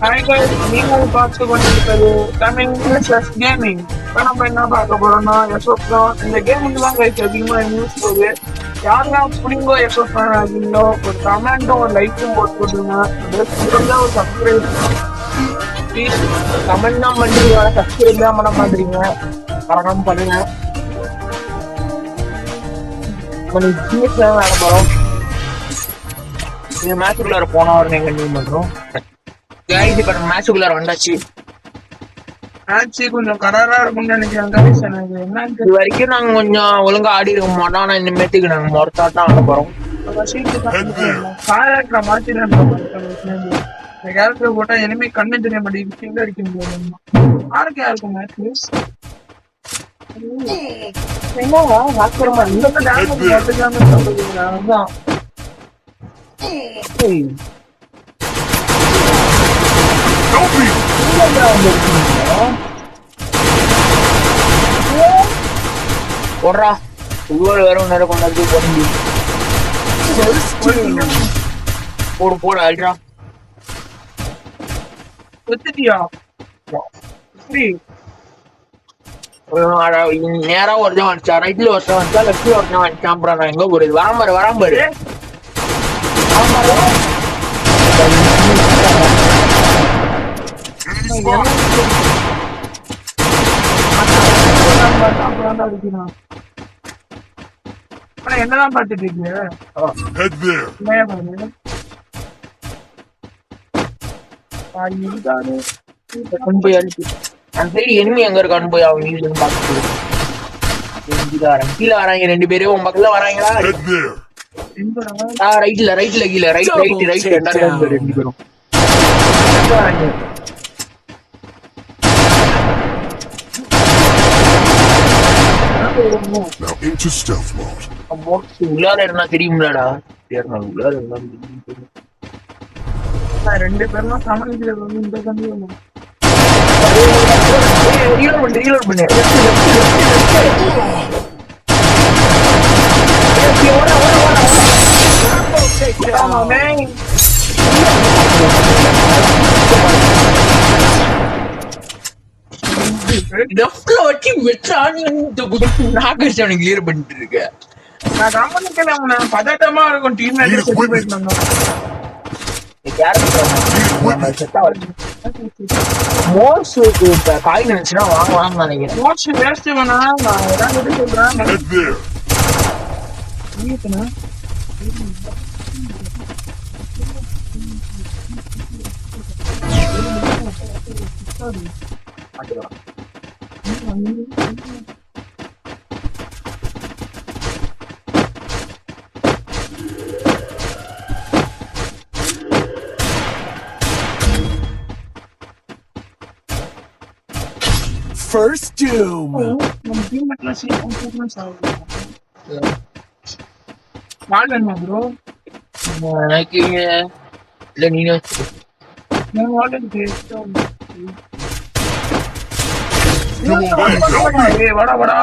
Hi guys, நீங்கள் பார்த்து கொண்டிருப்பது தமிழ் பிளஸ் கேமிங். இப்போ நம்ம என்ன பார்க்க போறோம்னா எஸ்எஃப் இந்த கேமிங் தான் கைஸ் அதிகமாக நியூஸ் போகுது. யாரெல்லாம் புடிங்கோ எஸ்எஃப் ஆகிங்களோ ஒரு கமெண்ட்டும் ஒரு லைக்கும் போட்டு போட்டுருங்க. ஒரு சப்ஸ்கிரைப் ப்ளீஸ் கமெண்ட் தான் பண்ணுறீங்க, சப்ஸ்கிரைப் தான் பண்ண மாட்டீங்க. மறக்காம பண்ணுங்க. நம்ம சீரியஸ் தான் விளையாட போகிறோம். இந்த மேட்சுக்குள்ளார போனவரை கண்டினியூ பண்ணுறோம். गाइस இப்ப நம்ம மேட்சுக்குள்ள வந்தாச்சு. மேட்ச் கொஞ்சம் கராரா இருக்கும்னு நினைக்கிறேன் गाइस. எனக்கு என்னன்னு இது வரைக்கும் நாங்க கொஞ்சம் ஒழுங்கா ஆடி இருக்க மாட்டோம். ஆனா இந்த மேட்சுக்கு நாங்க மொரட்டாட்டா ஆட போறோம். கேரக்டர் மாத்திரேன். இந்த கேரக்டர் போட்டா எனிமே கண்ணு தெரிய மாட்டேங்குது. சிங்க அடிக்க முடியாது. யாருக்கு மேட்ச் என்னவா வாக்கறமா இந்த டேமேஜ் போட்டுக்காம சொல்றீங்க. அதான் போடுறா உள்ள வேற நேரம் கொண்டாந்து போடு போடு அல்ட்ரா ஒத்துட்டியா நேரா ஒருத்தன் வந்துச்சா, ரைட்ல ஒருத்தன் வந்துச்சா, லெஃப்ட்ல ஒருத்தன் வந்துச்சான். அப்புறம் நான் எங்க போறது வராம்பாரு வராம்பாரு என்னதான் பாத்துட்டு இருக்கீங்க? எனிமி எங்க இருக்கான்னு போய் அவங்க பாத்து கீழே வராங்க. ரெண்டு பேரும் உன் பக்கத்துல வராங்களா? ரைட்ல ரைட்ல கீழே ரைட் ரைட் ரைட் ரெண்டு பேரும் Now into stealth mode. உள்ளார இருந்தா தெரியும்லடா. உள்ளார இருந்தா ரெண்டு பேரும் சமாளிக்கிறது வந்து இந்த கம்பி ரீலோட் பண்ணு ரீலோட் பண்ணு. லெஃப்ட்ல வச்சு வெச்சான் நாகர்ஷவனை கிளியர் பண்ணிட்டு இருக்க. நான் கவனிக்கல அவனை பதட்டமா இருக்கும். டீம் காய் நினைச்சுன்னா வாங்கலாம்னு நினைக்கிறேன். மோட்ஸ் வேஸ்ட் வேணா நான் ஏதாவது சொல்றேன். First doom. bro. எனக்கு இல்ல நீ வாடா வாடா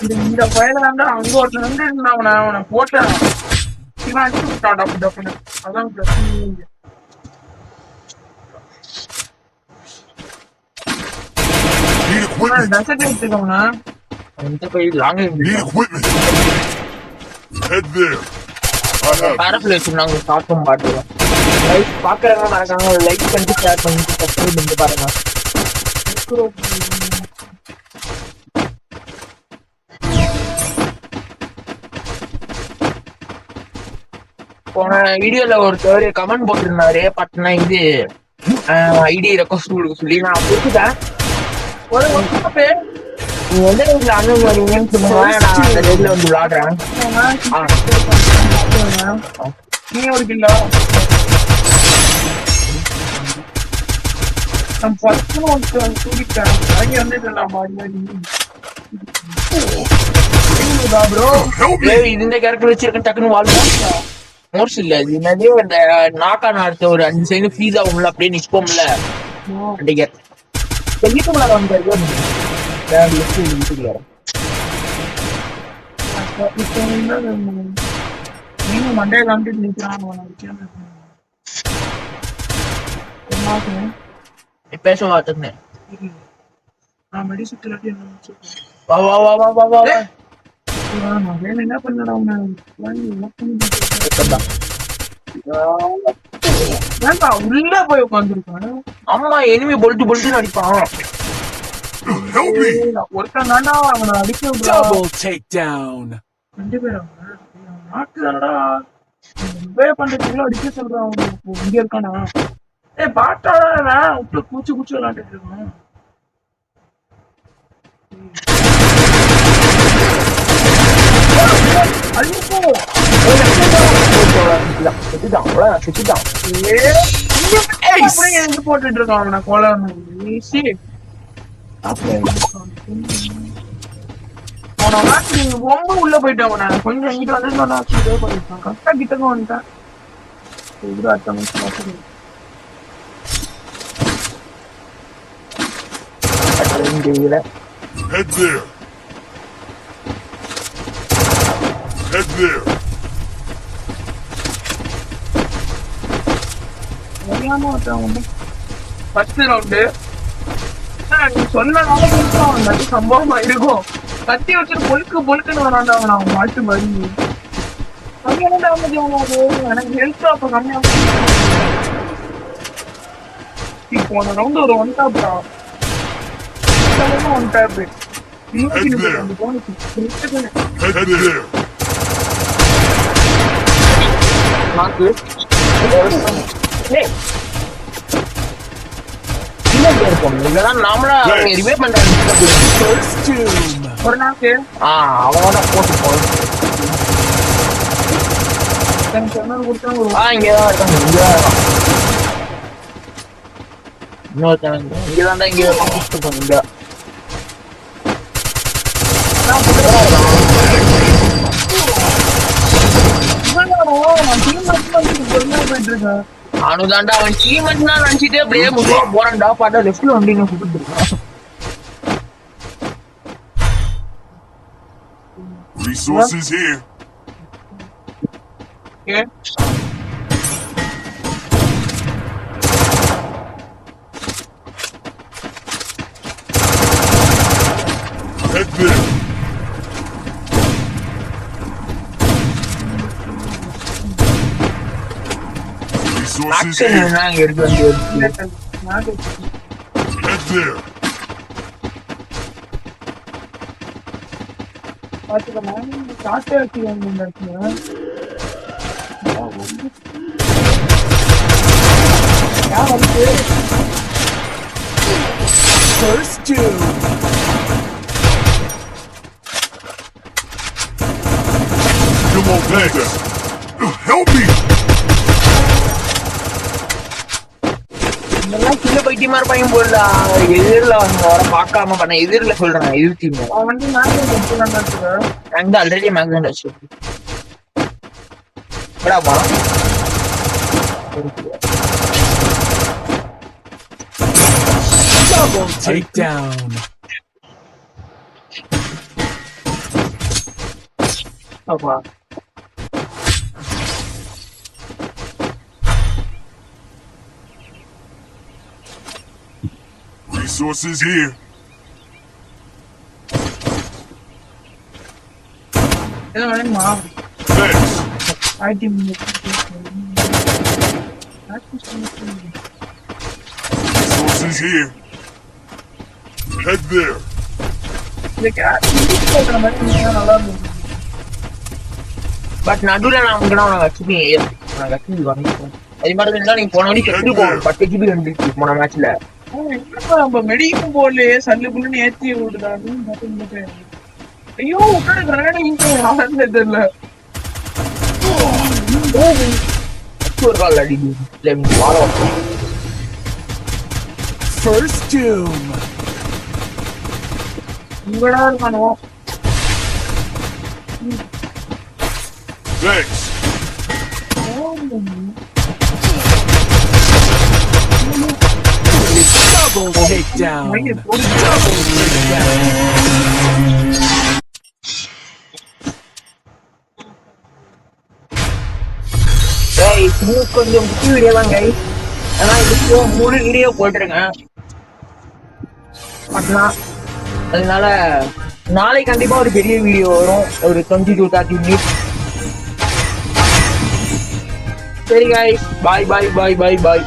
இந்த பயில அங்க ஒருத்தர் வந்து அவனை போட்டேன். அதான் பாக்குறவங்க மறக்காம லைக் பண்ணிட்டு ஷேர் பண்ணிட்டு சப்ஸ்கிரைப் பண்ணிட்டு பாருங்க. போன வீடியோல ஒருத்தர் கமெண்ட் போட்டிருந்தாரு. பாத்தீங்கன்னா இது ஐடி ரெக்வஸ்ட் கொடுக்க சொல்லி நான் கொடுத்துட்டேன். நீங்க எந்த டைம்ல அண்ணன் வரீங்கன்னு சொல்லுங்க, நான் அந்த டைம்ல வந்து விளாடுறேன். நீ ஒரு கிலோ இந்த கேரக்டர் வச்சிருக்கேன். டக்குன்னு வாழ்க்கை மோர்ஸ் இல்ல இது என்னது அந்த நாக்கா நாடுத்த ஒரு 5 சைடு ஃப்ரீஸ் ஆகும்ல, அப்படியே நிற்போம்ல. வீட்டுக்குள்ள வந்து வீட்டுக்குள்ள இப்போ நீங்க மண்டையை காமிட்டு நிற்கிறான் பேச பார்த்துருந்தேன். நான் மெடிசின் வா வா வா வா வா வா வா. நான் என்ன பண்ணடா ஏன்டா உள்ள போய் உட்காந்துருக்கான். அம்மா எனிமே பொல்ட்டு பொல்ட்டு அடிப்பான். Help me! ஒருத்தன் தாண்டா அவனை அடிக்க Double takedown. ரெண்டு பேரும் நாக்கு தானடா உபயோக பண்றதுக்குள்ள அடிக்க சொல்றான். அவன் இங்க இருக்கானா? பாட்டாடா விட்டு கூச்சு கூச்சு விளாண்டுட்டு இருக்கான். போட்டுட்டு இருக்கான் அவனை கொலை ரொம்ப உள்ள போயிட்டான். நான் கொஞ்சம் இங்கிட்ட வந்து பண்ணிருக்கான். கரெக்டா கிட்டக்க வந்துட்டேன். Head there. Head there. First round நீ சொன்னனால சம்பவமா இருக்கும். கத்தி வச்சுட்டு பொழுக்கு பொழுக்குன்னு வராண்டா அவன் மாட்டு மாதிரி எனக்கு ஹெல்த் அப்ப கம்மியா போன ரவுண்டு ஒரு one tap one tap Head there. நாக்கு இதெல்லாம் நாமளா ரிவே பண்றாங்க. First doom. ஒரு நாக்கு அவனோட போட்டு போகும். சொன்னது கொடுத்தா ஒரு இங்கதான் இருக்காங்க. இங்கதான் இருக்கான். இன்னொருத்தன் இங்கதான் இங்க இங்க போயிட்டு இருக்கேன். அனுதாண்டா அவன் டீமெண்ட் தான் நினைச்சிட்டு அப்படியே முழுவா போறான்டா. பாட்டா லெஃப்ட்ல வண்டி கூப்பிட்டு இருக்கான். Resources here. Okay. Head there. Resources here. அங்க இருக்கு வண்டி வருது. Head there. காட்டே வச்சு First doom. Come on, Vegas. Help me. இதெல்லாம் சின்ன பைத்தியமா இருப்பாங்க போல. எதிரில அவங்க வர பார்க்காம பண்ண எதிரில சொல்றேன். எதிர் டீம் அவன் வந்து நாங்க ஆல்ரெடி மேக்ஸிமம் வச்சு படாமா Double takedown. அப்பா Resources here. Thanks. Resources here. Head there. But நடுவுல நான் உங்ககிட்ட நான் வச்சுப்பேன். நான் வச்சு வாங்கிப்பேன். அதே மாதிரி இருந்தா நீங்க போன வழி கெட்டு போவோம். 10 GB இருந்துச்சு போன மேட்ச்ல. நம்ம மெடிக்கும் போடலையே சல்லு புல்லுன்னு ஏத்தி விடுறாங்க. ஐயோ உட்காந்து தெரியல. ஒரு கால் அடி First doom. இங்கடா இருக்கானோ. Thanks. Double takedown. மைய பொறுத்து Double takedown. கைஸ் இன்னும் கொஞ்சம் குட்டி வீடியோ தான் கைஸ். ஆனா இதுக்கு முழு வீடியோ போட்டிருக்கேன். அதனால நாளைக்கு கண்டிப்பா ஒரு பெரிய வீடியோ வரும், ஒரு 20 to 30 minutes. சரி கைஸ், பாய் பாய் பாய் பாய் பாய்.